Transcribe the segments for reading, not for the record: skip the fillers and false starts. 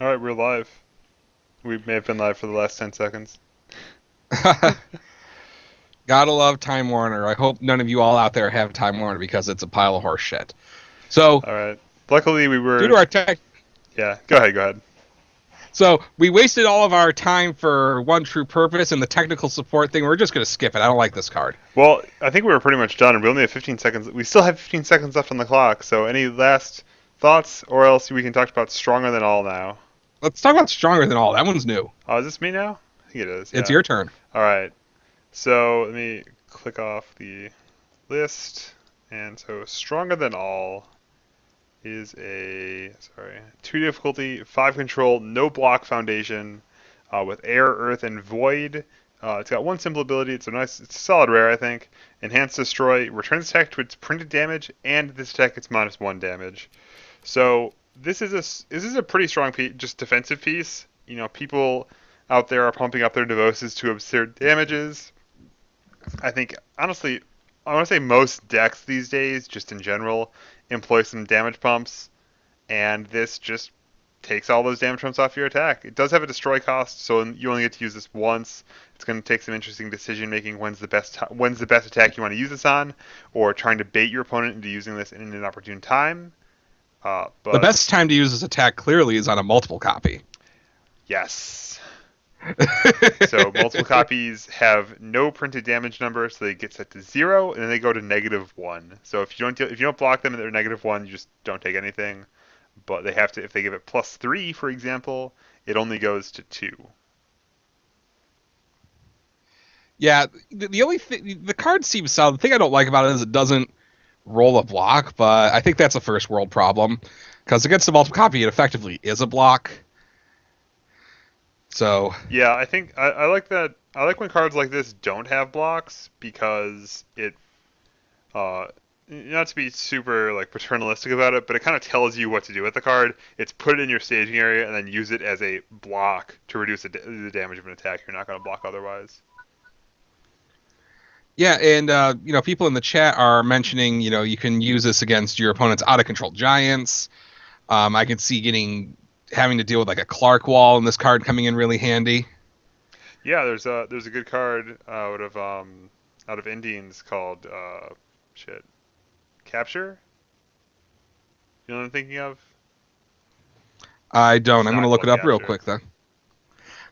All right, we're live. We may have been live for the last 10 seconds. Gotta love Time Warner. I hope none of you all out there have Time Warner because it's a pile of horse shit. So, All right. Luckily, we due to were. our tech, Yeah, go ahead, go ahead. so we wasted all of our time for one true purpose and the technical support thing. We're just gonna skip it. I don't like this card. Well, I think we were pretty much done. We only have 15 seconds. We still have 15 seconds left on the clock. So, any last thoughts, or else we can talk about Stronger Than All now? Let's talk about Stronger Than All. That one's new. Oh, is this me now? I think it is, It's yeah. your turn. All right. So, let me click off the list. And so, Stronger Than All is a, sorry, 2 difficulty, 5 control, no block foundation with air, earth, and void. It's got one simple ability. It's a solid rare, I think. Enhance destroy, returns attack to its printed damage, and this attack gets -1 damage. So this is a pretty strong piece, just defensive piece. You know, people out there are pumping up their Devoses to absurd damages. I think honestly, I want to say most decks these days, just in general, employ some damage pumps, and this just takes all those damage pumps off your attack. It does have a destroy cost, so you only get to use this once. It's going to take some interesting decision making. When's the best attack you want to use this on, or trying to bait your opponent into using this in an opportune time. The But best time to use this attack clearly is on a multiple copy. yes, so multiple copies have no printed damage number, so they get set to 0, and then they go to -1. So if you don't block them and they're -1, you just don't take anything. But they have to, if they give it +3, for example, it only goes to 2. Yeah, the only thing the card seems solid. The thing I don't like about it is it doesn't roll a block, but I think that's a first world problem because against the multiple copy, it effectively is a block. So Yeah, I think I like that. I like when cards like this don't have blocks because uh, not to be super like paternalistic about it, but it kind of tells you what to do with the card. It's put it in your staging area and then use it as a block to reduce the damage of an attack you're not going to block otherwise. yeah, and people in the chat are mentioning, you can use this against your opponent's out of control giants. I can see having to deal with like a Clark wall and this card coming in really handy. Yeah, there's a good card out of Indians called shit Capture. You know what I'm thinking of? I don't. It's I'm going to not look called it up real Capture. quick though.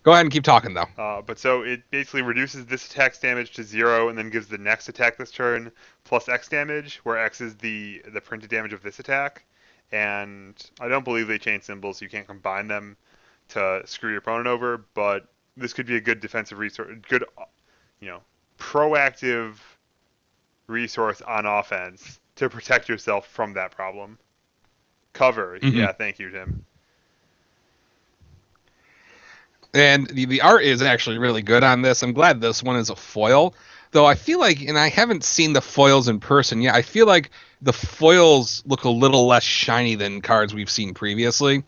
Go ahead and keep talking though. But so it basically reduces this attack's damage to 0, and then gives the next attack this turn plus X damage, where X is the printed damage of this attack. And I don't believe they change symbols, so you can't combine them to screw your opponent over. But this could be a good defensive resource, good, you know, proactive resource on offense to protect yourself from that problem. Cover, Hmm. yeah, thank you, Tim. And the art is actually really good on this. I'm glad this one is a foil. Though I feel like, and I haven't seen the foils in person yet, I feel like the foils look a little less shiny than cards we've seen previously.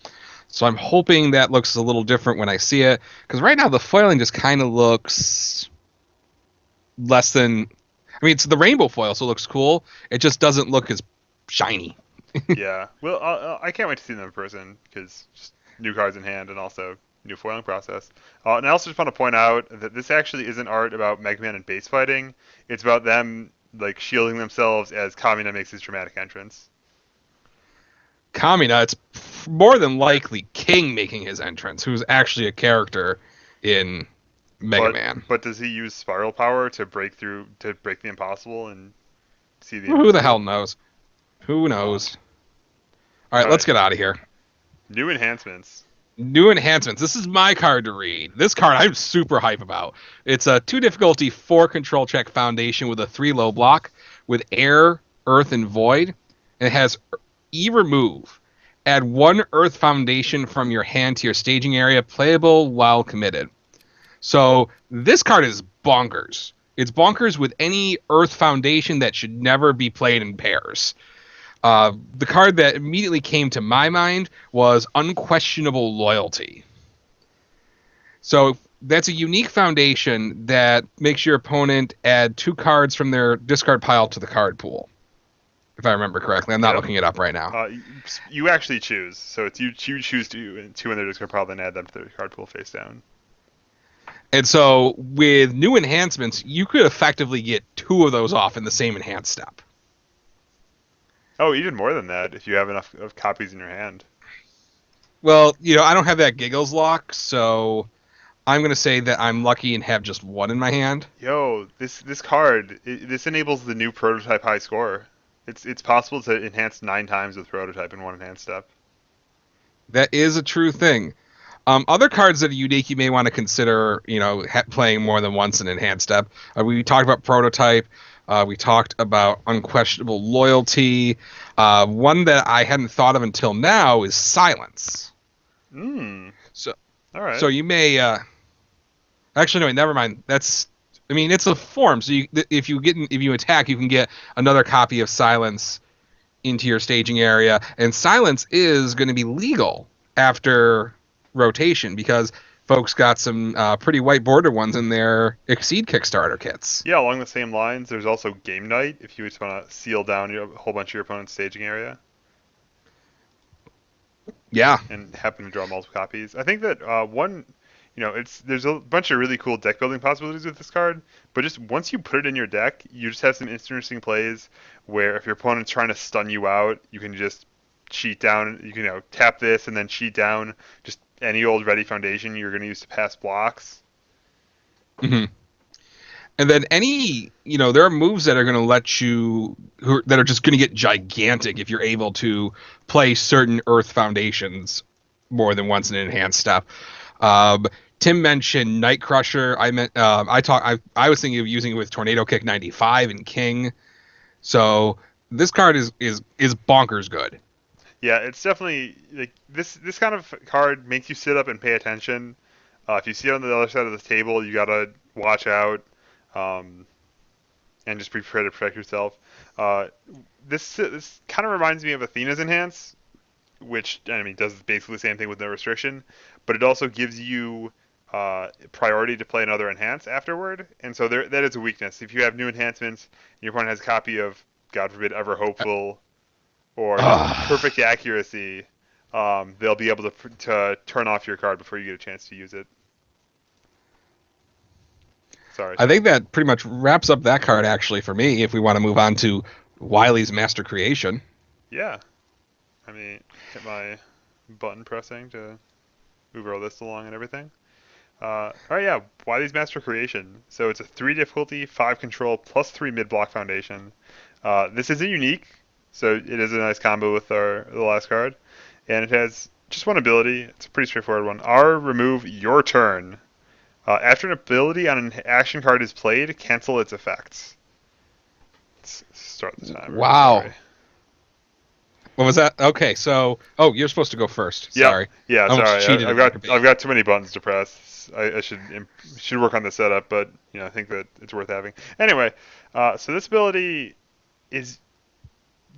So I'm hoping that looks a little different when I see it. Because right now the foiling just kind of looks less than. I mean, it's the rainbow foil, so it looks cool. It just doesn't look as shiny. Yeah, well, I can't wait to see them in person because just new cards in hand and also new foiling process. And I also just want to point out that this actually isn't art about Mega Man and base fighting. It's about them like shielding themselves as Kamina makes his dramatic entrance. Kamina, it's more than likely King making his entrance, who's actually a character in Mega But Man. but does he use spiral power to break the impossible and see the Who the invisible? hell knows? Who Uh, knows? All right, all let's right, get out of here. new enhancements. New enhancements. This is my card to read. This card I'm super hype about. It's a 2 difficulty 4 control check foundation with a 3 low block with air, earth, and void. And it has E remove. Add 1 earth foundation from your hand to your staging area, playable while committed. So this card is bonkers. It's bonkers with any earth foundation that should never be played in pairs. The card that immediately came to my mind was Unquestionable Loyalty. So that's a unique foundation that makes your opponent add 2 cards from their discard pile to the card pool. if I remember correctly. I'm not Yep. looking it up right now. You actually choose. So it's you choose two, and they're just gonna probably add them to their card pool face down. And so with new enhancements, you could effectively get 2 of those off in the same enhanced step. Oh, even more than that if you have enough of copies in your hand. Well, I don't have that Giggles lock, so I'm going to say that I'm lucky and have just 1 in my hand. Yo, this card this enables the new prototype high score. It's possible to enhance 9 times with prototype in one enhanced step. That is a true thing. Other cards that are unique you may want to consider, playing more than once in enhanced step. We talked about prototype. We talked about unquestionable loyalty. One that I hadn't thought of until now is silence. So, All right. so you may. Actually, no, never mind. It's a form. So if you attack, you can get another copy of silence into your staging area, and silence is going to be legal after rotation because folks got some pretty white border ones in their Exceed Kickstarter kits. Yeah, along the same lines, there's also Game Night if you just want to seal down a whole bunch of your opponent's staging area. Yeah. And happen to draw multiple copies. I think that there's a bunch of really cool deck building possibilities with this card, but just once you put it in your deck, you just have some interesting plays where if your opponent's trying to stun you out, you can just cheat down. You can tap this and then cheat down just any old ready foundation you're going to use to pass blocks. Mm-hmm. And then there are moves that are going to let you, that are just going to get gigantic if you're able to play certain Earth foundations more than once in an enhanced step. Tim mentioned Night Crusher. I was thinking of using it with Tornado Kick 95 and King. So this card is bonkers good. Yeah, it's definitely like this kind of card makes you sit up and pay attention. If you see it on the other side of the table, you gotta watch out, and just be prepared to protect yourself. This kind of reminds me of Athena's Enhance, which does basically the same thing with no restriction, but it also gives you priority to play another enhance afterward, and so that is a weakness. If you have new enhancements, and your opponent has a copy of, God forbid, Ever Hopeful or Perfect Accuracy, they'll be able to turn off your card before you get a chance to use it. Sorry. I think that pretty much wraps up that card, actually, for me, if we want to move on to Wily's Master Creation. Yeah. Hit my button pressing to move our list along and everything. All right, yeah, Wily's Master Creation. So it's a 3 difficulty, 5 control, plus 3 mid-block foundation. This isn't unique, so it is a nice combo with the last card. And it has just one ability. It's a pretty straightforward one. Remove your turn. After an ability on an action card is played, cancel its effects. Let's start the timer. Wow. Sorry. What was that? Okay, so you're supposed to go first. Sorry. Yeah, I sorry. I've got too many buttons to press. I should work on the setup, but I think that it's worth having. Anyway, so this ability is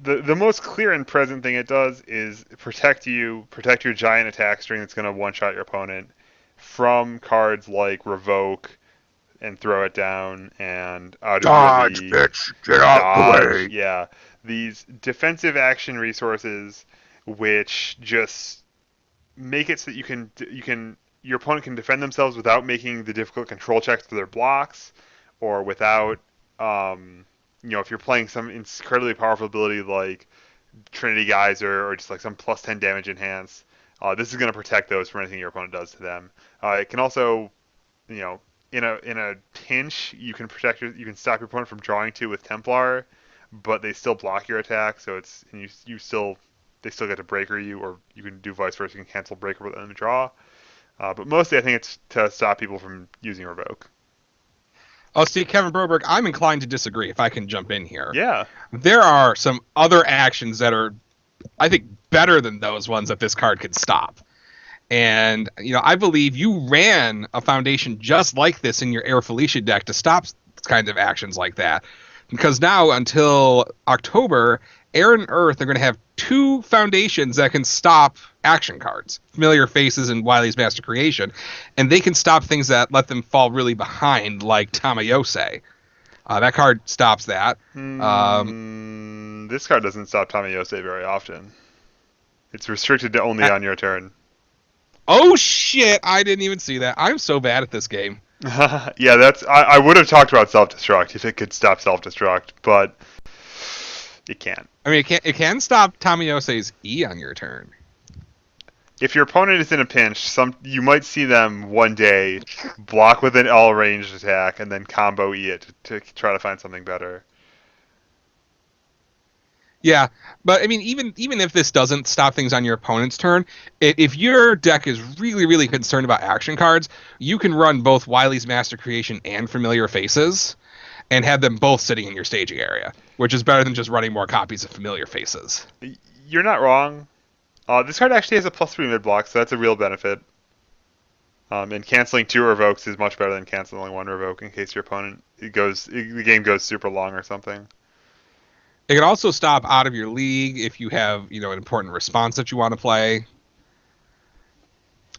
the most clear and present thing it does is protect your giant attack string that's going to one-shot your opponent from cards like Revoke and Throw It Down and Dodge, bitch! Get out the way! Yeah, these defensive action resources, which just make it so that your opponent can defend themselves without making the difficult control checks for their blocks, or without, if you're playing some incredibly powerful ability like Trinity Geyser or just like some plus 10 damage enhance. This is going to protect those from anything your opponent does to them. It can also, in a pinch, you can stop your opponent from drawing 2 with Templar, but they still block your attack. So they still get to breaker you, or you can do vice versa. You can cancel breaker with them to draw. But mostly, I think it's to stop people from using Revoke. Oh, see, Kevin Broberg, I'm inclined to disagree, if I can jump in here. Yeah. There are some other actions that are, I think, better than those ones that this card could stop. And, I believe you ran a foundation just like this in your Air Felicia deck to stop kinds of actions like that. Because now, until October, Air and Earth are going to have 2 foundations that can stop action cards, Familiar Faces and Wily's Master Creation, and they can stop things that let them fall really behind, like Tamayose. That card stops that. This card doesn't stop Tamiyose very often. It's restricted to only on your turn. Oh shit! I didn't even see that. I'm so bad at this game. Yeah, that's. I would have talked about self-destruct if it could stop self-destruct, but it can't. I mean, it can stop Tamiyose's E on your turn. If your opponent is in a pinch, you might see them one day block with an L ranged attack and then combo E it to try to find something better. Yeah, but I mean, even if this doesn't stop things on your opponent's turn, if your deck is really, really concerned about action cards, you can run both Wily's Master Creation and Familiar Faces, and have them both sitting in your staging area, which is better than just running more copies of Familiar Faces. You're not wrong. This card actually has a +3 mid block, so that's a real benefit. And canceling 2 revokes is much better than canceling 1 revoke in case your opponent the game goes super long or something. It can also stop out of your league if you have, an important response that you want to play.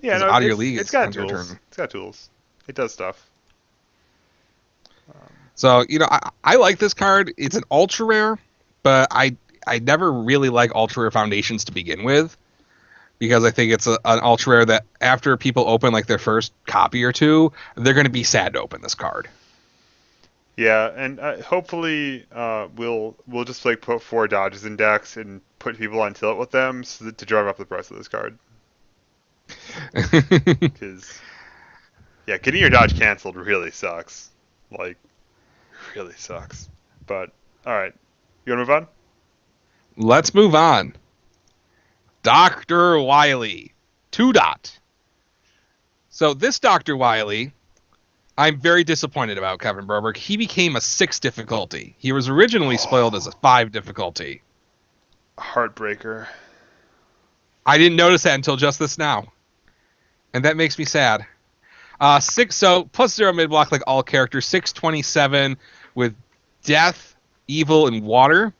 Yeah, no, out of your league, it's got your tools. turn. It's got tools. It does stuff. So, I like this card. It's an ultra rare, but I never really like ultra rare foundations to begin with, because I think it's an ultra rare that after people open like their first copy or two, they're going to be sad to open this card. Yeah, and hopefully we'll just like put 4 dodges in decks and put people on tilt with them to drive up the price of this card. Because yeah, getting your dodge canceled really sucks. Like, really sucks. But all right, you wanna move on? Let's move on. Dr. Wily, 2 dot. So this Dr. Wily, I'm very disappointed about Kevin Broberg. He became a 6 difficulty. He was originally spoiled as a 5 difficulty. Heartbreaker. I didn't notice that until just this now, and that makes me sad. 6, so +0 mid block like all characters. 627 with death, evil, and water.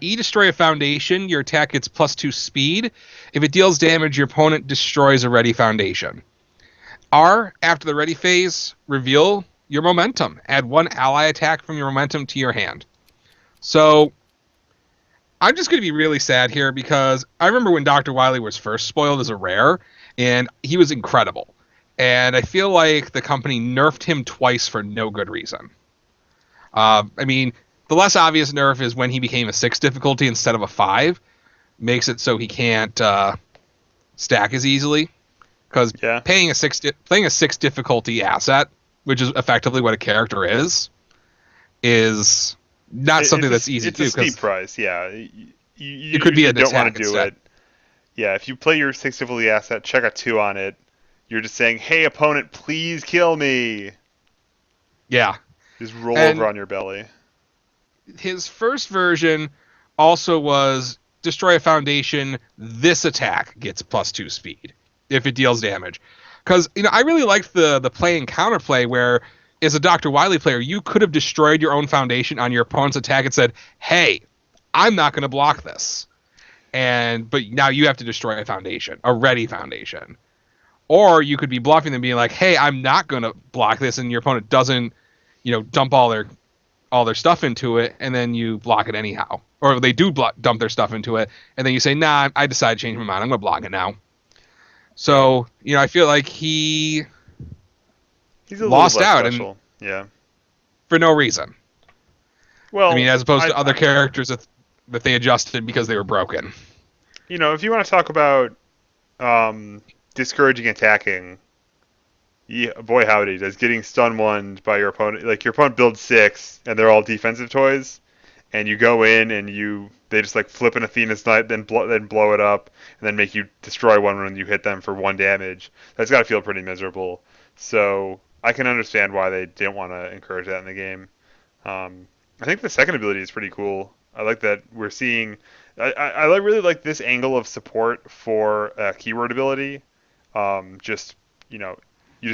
E destroy a foundation. Your attack gets +2 speed. If it deals damage, your opponent destroys a ready foundation. R, after the ready phase, reveal your momentum. Add 1 ally attack from your momentum to your hand. So, I'm just going to be really sad here because I remember when Dr. Wily was first spoiled as a rare, and he was incredible. And I feel like the company nerfed him twice for no good reason. I mean, the less obvious nerf is when he became a 6 difficulty instead of a 5. Makes it so he can't stack as easily. Because playing a 6 difficulty asset, which is effectively what a character is not something that's easy to do. It's a steep price, yeah. You it could be a don't want to do instead. it. Yeah, if you play your 6 difficulty asset, check a 2 on it. You're just saying, "Hey, opponent, please kill me." Yeah. Just roll over on your belly. His first version also was destroy a foundation. This attack gets +2 speed if it deals damage. Because I really liked the play and counterplay where, as a Dr. Wily player, you could have destroyed your own foundation on your opponent's attack and said, "Hey, I'm not going to block this," but now you have to destroy a foundation, a ready foundation. Or you could be bluffing them, being like, "Hey, I'm not going to block this," and your opponent doesn't, dump all their stuff into it, and then you block it anyhow. Or they do dump their stuff into it, and then you say, "Nah, I decided to change my mind. I'm going to block it now." So, I feel like he's lost out, and for no reason. Well, I mean, as opposed to other characters that they adjusted because they were broken. If you want to talk about discouraging attacking, boy howdy, does getting stun one by your opponent, like your opponent builds 6 and they're all defensive toys, and you go in and they just like flip an Athena's Knight, then blow it up, and then make you destroy one when you hit them for 1 damage. That's got to feel pretty miserable. So I can understand why they didn't want to encourage that in the game. I think the second ability is pretty cool. I like that we're seeing. I really like this angle of support for a keyword ability. You just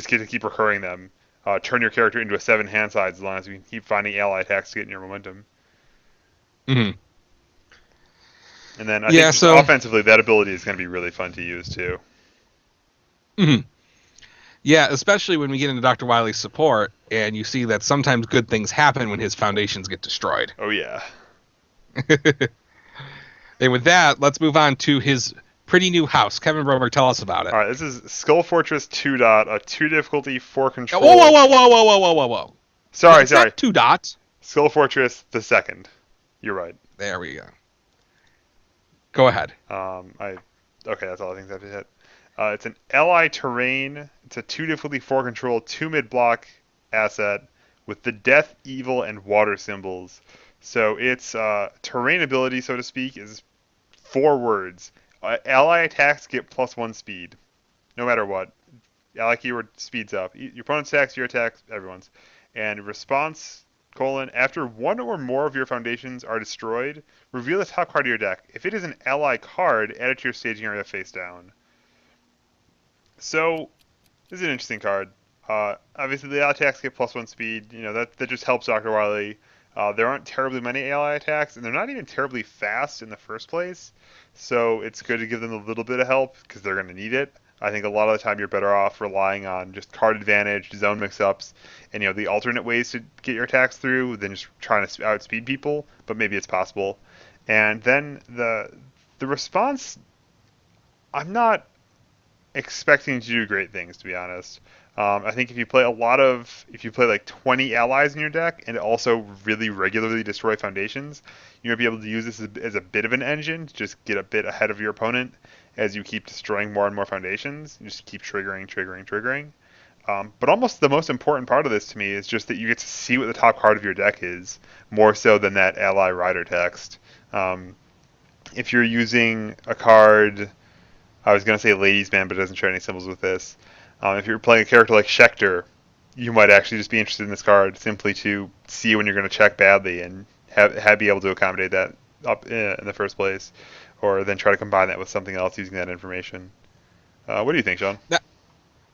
get to keep recurring them. Turn your character into a 7 hand size as long as you can keep finding ally attacks to get in your momentum. Mm-hmm. And then I think offensively, that ability is going to be really fun to use too. Mm-hmm. Yeah, especially when we get into Dr. Wily's support, and you see that sometimes good things happen when his foundations get destroyed. Oh yeah. And with that, let's move on to his pretty new house. Kevin Broberg, tell us about it. All right, this is Skull Fortress 2 dot, a 2 difficulty, 4 control. Whoa, whoa, whoa, whoa, whoa, whoa, whoa, whoa, whoa. Sorry, It's sorry. not 2 dots. Skull Fortress the second. You're right. There we go. Go ahead. Okay, that's all I think that hit. It's an LI terrain. It's a 2 difficulty, 4 control, 2 mid block asset with the death, evil, and water symbols. So its terrain ability, so to speak, is 4 words. Ally attacks get +1 speed, no matter what. Ally keyword speeds up. Your opponent's attacks, your attacks, everyone's. And response, after one or more of your foundations are destroyed, reveal the top card of your deck. If it is an ally card, add it to your staging area face down. So, this is an interesting card. Obviously, the ally attacks get +1 speed. You know, that just helps Dr. Wily. There aren't terribly many ally attacks, and they're not even terribly fast in the first place. So it's good to give them a little bit of help, because they're going to need it. I think a lot of the time you're better off relying on just card advantage, zone mix-ups, and the alternate ways to get your attacks through than just trying to outspeed people. But maybe it's possible. And then the response, I'm not expecting to do great things, to be honest. I think if you play like 20 allies in your deck and also really regularly destroy foundations, you might be able to use this as a bit of an engine to just get a bit ahead of your opponent as you keep destroying more and more foundations. You just keep triggering. But almost the most important part of this to me is just that you get to see what the top card of your deck is, more so than that ally rider text. If you're using a card, I was going to say Ladies Man, but it doesn't share any symbols with this. If you're playing a character like Schecter, you might actually just be interested in this card simply to see when you're going to check badly and be able to accommodate that up in the first place, or then try to combine that with something else using that information. What do you think, Sean?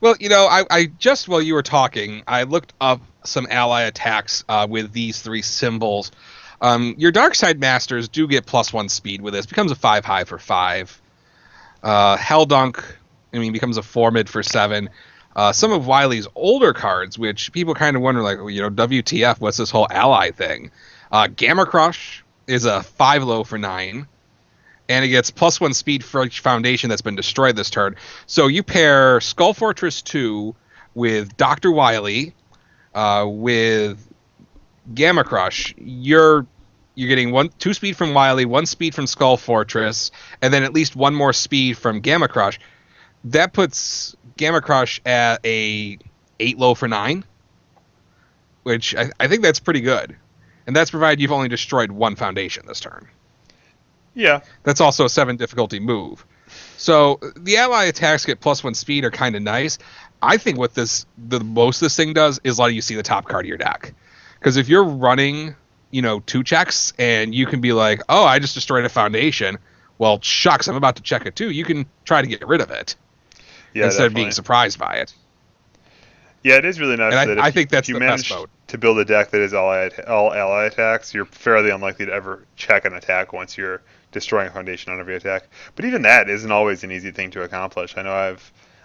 Well, I just while you were talking, I looked up some ally attacks with these 3 symbols. Your Darkside Masters do get +1 speed with this. Becomes a 5 high for 5. Helldunk, becomes a 4 mid for 7. Some of Wily's older cards, which people kind of wonder, like, WTF, what's this whole ally thing? Gamma Crush is a 5 low for 9. And it gets +1 speed for each foundation that's been destroyed this turn. So you pair Skull Fortress 2 with Dr. Wily, with Gamma Crush. You're getting 2 speed from Wily, 1 speed from Skull Fortress, and then at least 1 more speed from Gamma Crush. That puts Gamma Crush at a 8 low for 9, which I think that's pretty good. And that's provided you've only destroyed 1 foundation this turn. Yeah. That's also a 7 difficulty move. So the ally attacks get +1 speed are kind of nice. I think what the most this thing does is let you see the top card of your deck. Because if you're running, 2 checks and you can be like, oh, I just destroyed a foundation. Well, shucks, I'm about to check it too. You can try to get rid of it instead of being surprised by it. Yeah, it is really nice. And I think that's if you the manage best mode. to build a deck that is all ally attacks, you're fairly unlikely to ever check an attack once you're destroying a foundation on every attack. But even that isn't always an easy thing to accomplish. I know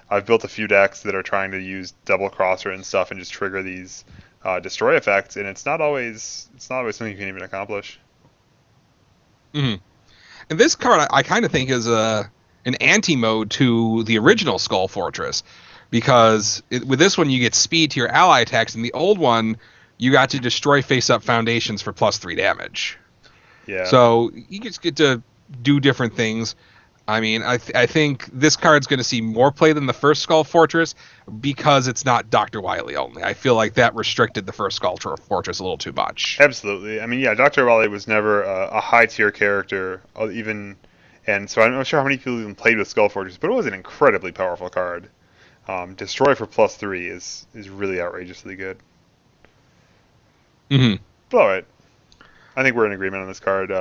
I've built a few decks that are trying to use double crosser and stuff and just trigger these destroy effects, and it's not always something you can even accomplish. Mm-hmm. And this card I kind of think is an anti-mode to the original Skull Fortress, because with this one you get speed to your ally attacks, and the old one you got to destroy face-up foundations for +3 damage. Yeah. So you just get to do different things. I think this card's going to see more play than the first Skull Fortress because it's not Dr. Wily only. I feel like that restricted the first Skull Fortress a little too much. Absolutely. Dr. Wily was never a high-tier character, and so I'm not sure how many people even played with Skull Fortress, but it was an incredibly powerful card. Destroy for +3 is really outrageously good. Mm-hmm. But all right. I think we're in agreement on this card.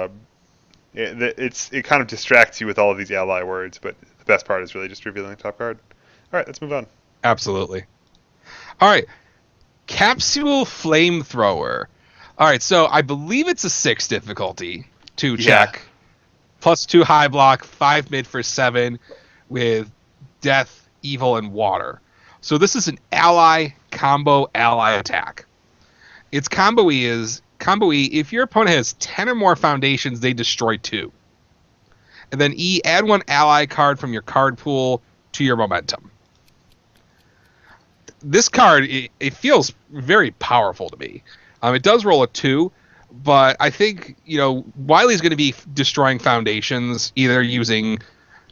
It kind of distracts you with all of these ally words, but the best part is really just revealing the top card. All right, let's move on. Absolutely. All right, Capsule Flamethrower. All right, so I believe it's a 6 difficulty, 2 check, +2 high block, 5 mid for 7 with death, evil, and water. So this is an ally combo ally attack. Its combo is Combo E, if your opponent has 10 or more foundations, they destroy 2. And then E, add 1 ally card from your card pool to your momentum. This card, it feels very powerful to me. It does roll a 2, but I think, Wily's going to be destroying foundations, either using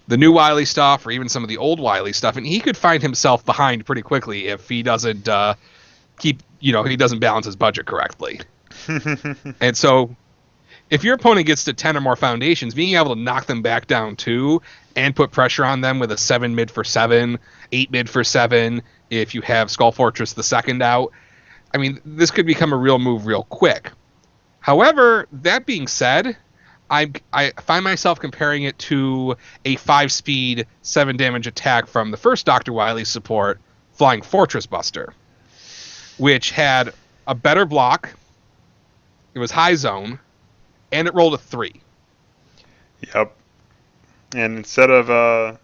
the new Wily stuff or even some of the old Wily stuff, and he could find himself behind pretty quickly if he doesn't he doesn't balance his budget correctly. And so if your opponent gets to 10 or more foundations, being able to knock them back down 2 and put pressure on them with a 7 mid for 7, 8 mid for 7, if you have Skull Fortress the second out, I mean, this could become a real move real quick. However, that being said, I find myself comparing it to a 5-speed, 7 damage attack from the first Dr. Wily support, Flying Fortress Buster, which had a better block, it was high zone, and it rolled a 3. Yep. And instead of,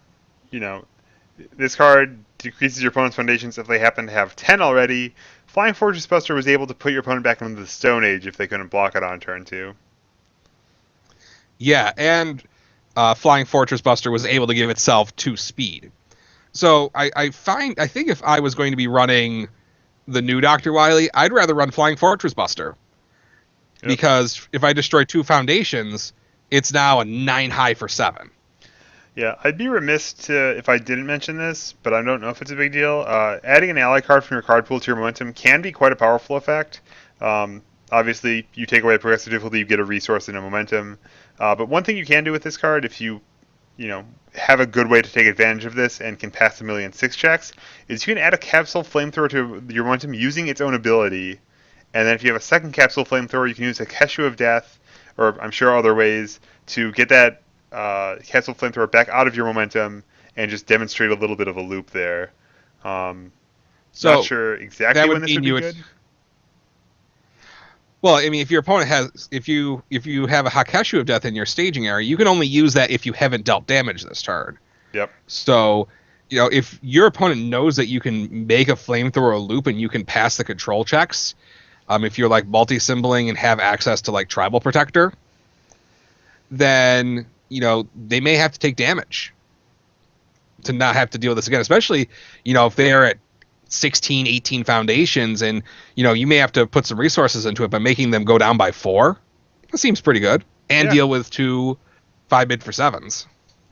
this card decreases your opponent's foundations if they happen to have 10 already, Flying Fortress Buster was able to put your opponent back into the Stone Age if they couldn't block it on turn 2. Yeah, and Flying Fortress Buster was able to give itself 2 speed. So I think if I was going to be running the new Dr. Wily, I'd rather run Flying Fortress Buster. Yep. Because if I destroy 2 foundations, it's now a 9 high for 7. Yeah, I'd be remiss if I didn't mention this, but I don't know if it's a big deal. Adding an ally card from your card pool to your momentum can be quite a powerful effect. Obviously, you take away progressive difficulty, you get a resource and a momentum. But one thing you can do with this card, if you have a good way to take advantage of this and can pass the 1,000,006 checks, is you can add a Capsule Flamethrower to your momentum using its own ability. And then if you have a second Capsule Flamethrower, you can use a Keshu of Death, or I'm sure other ways, to get that Capsule Flamethrower back out of your momentum and just demonstrate a little bit of a loop there. Not sure exactly when this would be good. Well, I mean, if your opponent has, if you have a Hakeshu of Death in your staging area, you can only use that if you haven't dealt damage this turn. Yep. So, if your opponent knows that you can make a flamethrower loop and you can pass the control checks, if you're like multi-symboling and have access to like Tribal Protector, then they may have to take damage to not have to deal with this again. Especially, if they're at 16, 18 foundations, and you may have to put some resources into it, but making them go down by 4, that seems pretty good. And deal with 2 5 mid for 7s.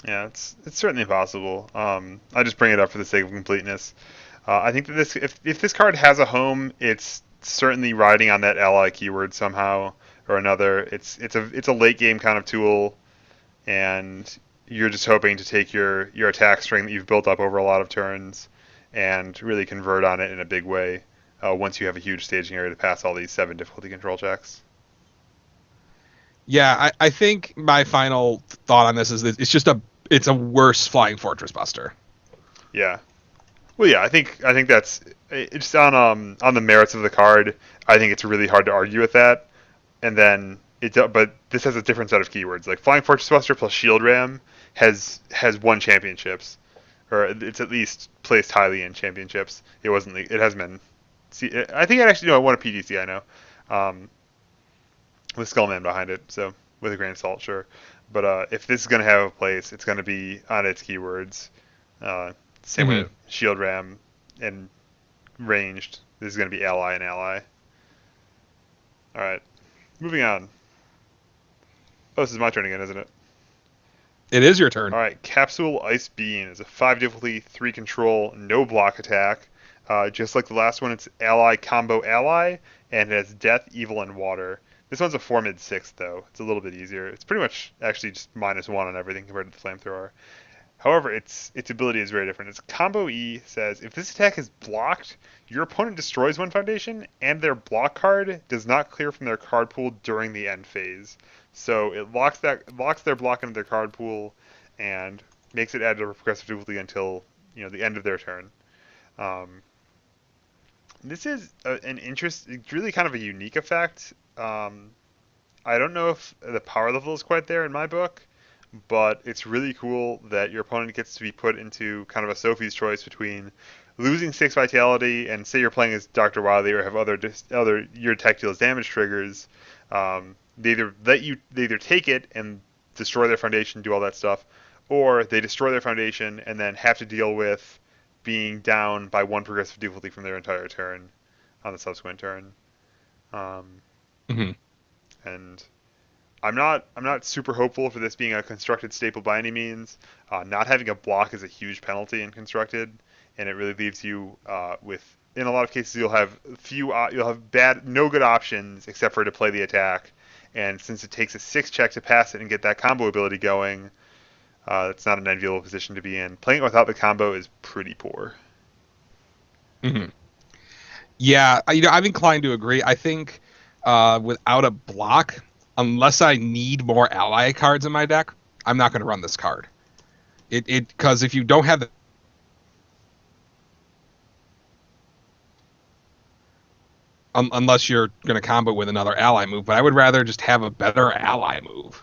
Yeah, it's certainly possible. I just bring it up for the sake of completeness. I think that this, if this card has a home, it's certainly riding on that ally keyword somehow or another. It's a late game kind of tool, and you're just hoping to take your attack string that you've built up over a lot of turns and really convert on it in a big way once you have a huge staging area to pass all these 7 difficulty control checks. Yeah, I think my final thought on this is that it's a worse Flying Fortress Buster. Yeah. Well, yeah, I think that's just on the merits of the card. I think it's really hard to argue with that. And then but this has a different set of keywords. Like Flying Fortress Buster plus Shield Ram has won championships, or it's at least placed highly in championships. It hasn't been. I think it won a PDC. I know, with Skullman behind it. So with a grain of salt, sure. But if this is going to have a place, it's going to be on its keywords. Same with Shield Ram and ranged. This is going to be ally and ally. All right, moving on. Oh, this is my turn again, isn't it? It is your turn. All right, Capsule Ice Beam is a 5 difficulty, 3 control, no block attack. Just like the last one, it's ally combo ally, and it has death, evil, and water. This one's a 4 mid 6 though. It's a little bit easier. It's pretty much actually just -1 on everything compared to the flamethrower. However, its ability is very different. Its combo E says if this attack is blocked, your opponent destroys 1 foundation, and their block card does not clear from their card pool during the end phase. So it locks their block into their card pool, and makes it add to progressive difficulty until the end of their turn. This is it's really kind of a unique effect. I don't know if the power level is quite there in my book, but it's really cool that your opponent gets to be put into kind of a Sophie's choice between losing 6 vitality, and say you're playing as Dr. Wily or have other your attack deals damage triggers, they either take it and destroy their foundation, do all that stuff, or they destroy their foundation and then have to deal with being down by 1 progressive difficulty from their entire turn on the subsequent turn. Hmm. And I'm not super hopeful for this being a constructed staple by any means. Not having a block is a huge penalty in constructed, and it really leaves you with, in a lot of cases, you'll have no good options except for to play the attack. And since it takes a 6 check to pass it and get that combo ability going, it's not an enviable position to be in. Playing it without the combo is pretty poor. Hmm. Yeah, I'm inclined to agree. I think without a block, unless I need more ally cards in my deck, I'm not going to run this card. Because if you don't have the unless you're going to combo with another ally move, but I would rather just have a better ally move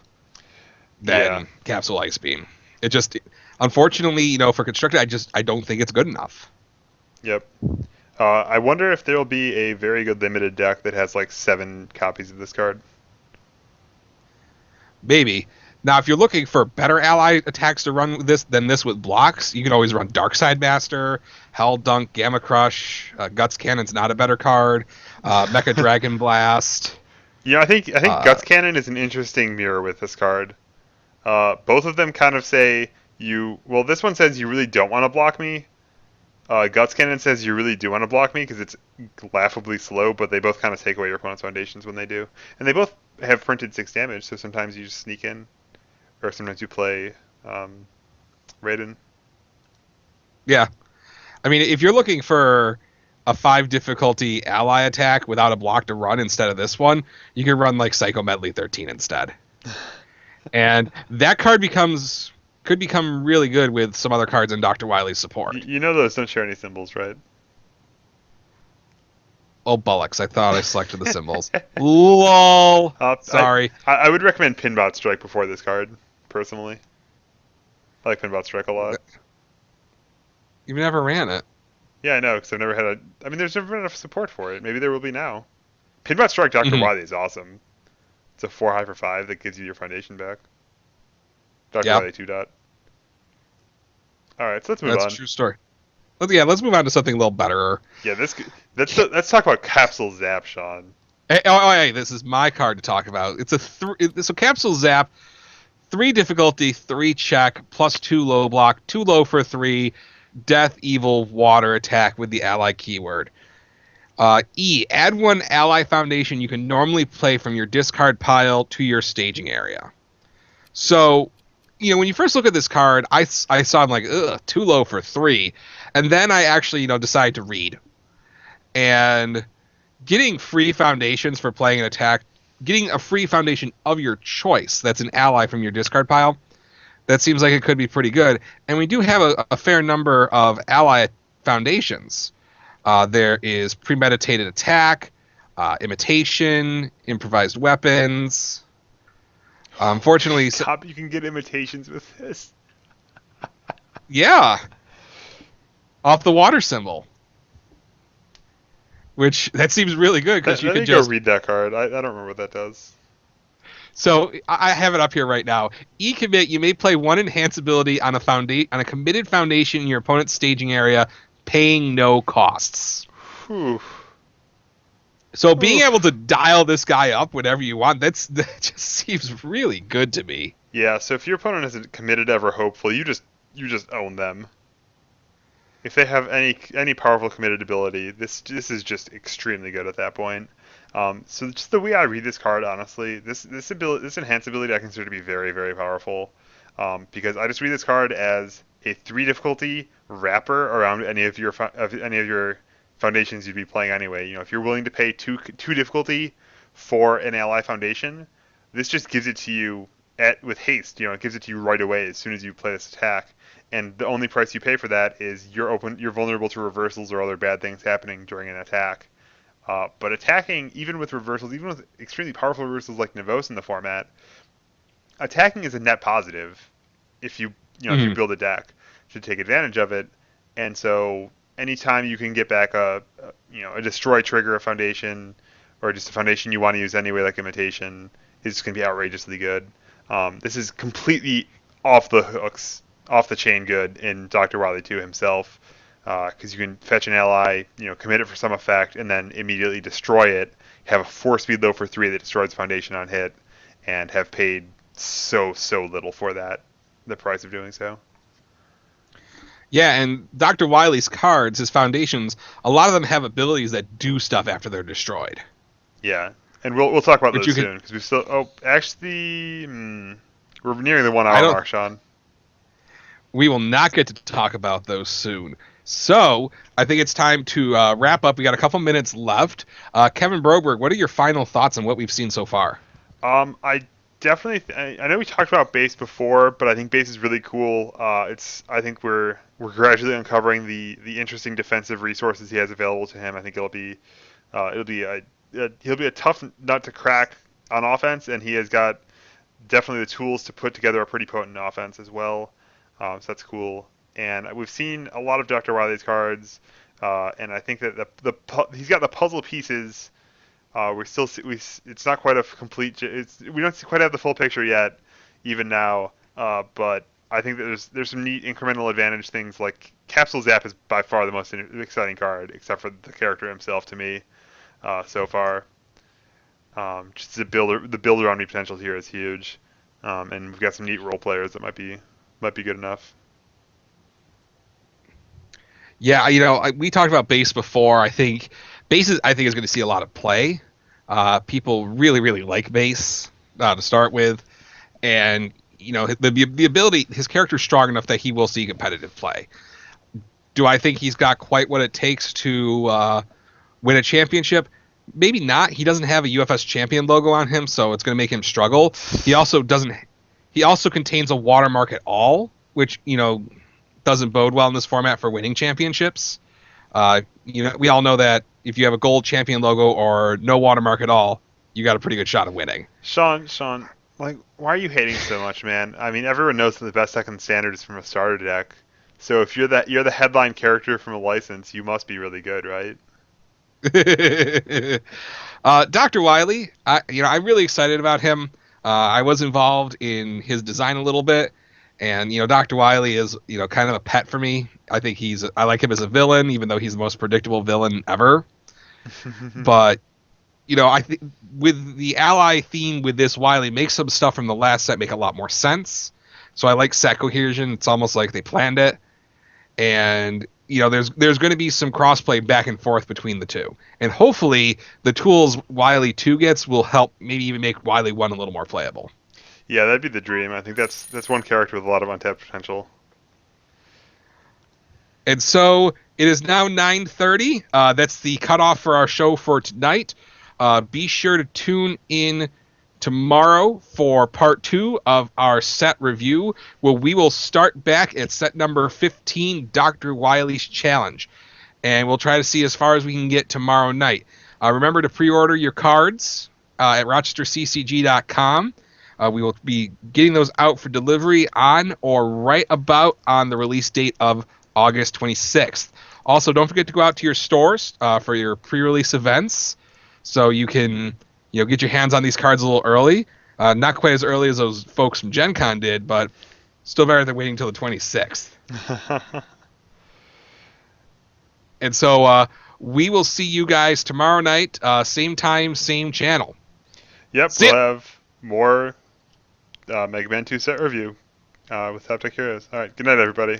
than Yeah. Capsule Ice Beam. It just, unfortunately, for constructed, I don't think it's good enough. Yep. I wonder if there'll be a very good limited deck that has like 7 copies of this card. Maybe. Now, if you're looking for better ally attacks to run with this with blocks, you can always run Darkside Master, Hell Dunk, Gamma Crush, Guts Cannon's not a better card, Mecha Dragon Blast. I think Guts Cannon is an interesting mirror with this card. Both of them kind of say this one says you really don't want to block me. Guts Cannon says you really do want to block me because it's laughably slow, but they both kind of take away your opponent's foundations when they do. And they both have printed 6 damage, so sometimes you just sneak in, or sometimes you play Raiden. Yeah. I mean, if you're looking for a 5 difficulty ally attack without a block to run instead of this one, you can run like Psycho Medley 13 instead. And that card could become really good with some other cards in Dr. Wily's support. You know those don't share any symbols, right? Oh, bullocks. I thought I selected the symbols. LOL. Sorry. I would recommend Pinbot Strike before this card, personally. I like Pinbot Strike a lot. You've never ran it. Yeah, I know, because I've never had there's never been enough support for it. Maybe there will be now. Pinbot Strike Dr. Wily is awesome. It's a 4 high for 5 that gives you your foundation back. Dr. Wily 2 dot. Alright, so let's move on. That's a true story. Let's move on to something a little better. Yeah, let's talk about Capsule Zap, Sean. Hey, this is my card to talk about. It's so Capsule Zap, 3 difficulty, 3 check, plus 2 low block, 2 low for 3, death, evil, water attack with the ally keyword. Add 1 ally foundation you can normally play from your discard pile to your staging area. So, when you first look at this card, I saw him like, ugh, too low for 3. And then I actually, decided to read. And getting free foundations for playing an attack, getting a free foundation of your choice that's an ally from your discard pile, that seems like it could be pretty good. And we do have a fair number of ally foundations. There is premeditated attack, imitation, improvised weapons. Unfortunately, You can get imitations with this. Yeah, off the water symbol, which that seems really good because you could just go read that card. I don't remember what that does. So I have it up here right now. E-commit, you may play 1 enhance ability on a committed foundation in your opponent's staging area, paying no costs. Whew. So being able to dial this guy up whenever you want, that just seems really good to me. Yeah, so if your opponent isn't committed, ever hopeful, you just own them. If they have any powerful committed ability, this is just extremely good at that point. So just the way I read this card, honestly, this enhance ability I consider to be very, very powerful, because I just read this card as a 3 difficulty wrapper around any of your foundations you'd be playing anyway. If you're willing to pay 2 difficulty for an ally foundation, this just gives it to you with haste. It gives it to you right away as soon as you play this attack. And the only price you pay for that is you're vulnerable to reversals or other bad things happening during an attack. But attacking, even with reversals, even with extremely powerful reversals like Nevos in the format, attacking is a net positive if you build a deck to take advantage of it. And so anytime you can get back a destroy trigger, a foundation, or just a foundation you want to use anyway, like imitation, is going to be outrageously good. This is completely off the hooks, off the chain good in Dr. Wily 2 himself, because you can fetch an ally, commit it for some effect, and then immediately destroy it. Have a 4-speed low for 3 that destroys the foundation on hit, and have paid so little for that, the price of doing so. Yeah, and Dr. Wily's cards, his foundations, a lot of them have abilities that do stuff after they're destroyed. Yeah, and we'll talk about Which those you soon because we still. Oh, actually, we're nearing the 1 I hour don't. mark, Sean. We will not get to talk about those soon. So I think it's time to wrap up. We got a couple minutes left. Kevin Broberg, what are your final thoughts on what we've seen so far? I definitely. I know we talked about base before, but I think base is really cool. I think we're gradually uncovering the interesting defensive resources he has available to him. I think he'll be a tough nut to crack on offense, and he has got definitely the tools to put together a pretty potent offense as well. So that's cool. And we've seen a lot of Dr. Wily's cards, and I think that he's got the puzzle pieces. It's not quite a complete. We don't quite have the full picture yet, even now. But I think that there's some neat incremental advantage things like Capsule Zap is by far the most exciting card, except for the character himself to me so far. Just the builder omni potential here is huge, and we've got some neat role players that might be good enough. Yeah, we talked about base before. I think base is going to see a lot of play. People really, really like base to start with, and the ability, his character's strong enough that he will see competitive play. Do I think he's got quite what it takes to win a championship? Maybe not. He doesn't have a UFS champion logo on him, so it's going to make him struggle. He also doesn't. He also contains a watermark at all, which doesn't bode well in this format for winning championships. We all know that if you have a gold champion logo or no watermark at all, you got a pretty good shot of winning. Sean, like, why are you hating so much, man? I mean, everyone knows that the best deck in the standard is from a starter deck. So if you're the headline character from a license, you must be really good, right? Dr. Wily, I'm really excited about him. I was involved in his design a little bit, and Dr. Wily is kind of a pet for me. I think I like him as a villain, even though he's the most predictable villain ever. But I think with the ally theme with this Wily makes some stuff from the last set make a lot more sense. So I like set cohesion. It's almost like they planned it, and there's going to be some crossplay back and forth between the two, and hopefully the tools Wily 2 gets will help maybe even make Wily 1 a little more playable. Yeah, that'd be the dream. I think that's one character with a lot of untapped potential. And so it is now 9:30. That's the cutoff for our show for tonight. Be sure to tune in tomorrow for part 2 of our set review, where we will start back at set number 15, Dr. Wily's Challenge. And we'll try to see as far as we can get tomorrow night. Remember to pre-order your cards at rochesterccg.com. We will be getting those out for delivery on or right about on the release date of August 26th. Also, don't forget to go out to your stores for your pre-release events, so you can get your hands on these cards a little early. Not quite as early as those folks from Gen Con did, but still better than waiting until the 26th. And so we will see you guys tomorrow night, same time, same channel. Yep, we'll have more Mega Man 2 set review with Haptic Heroes. All right, good night, everybody.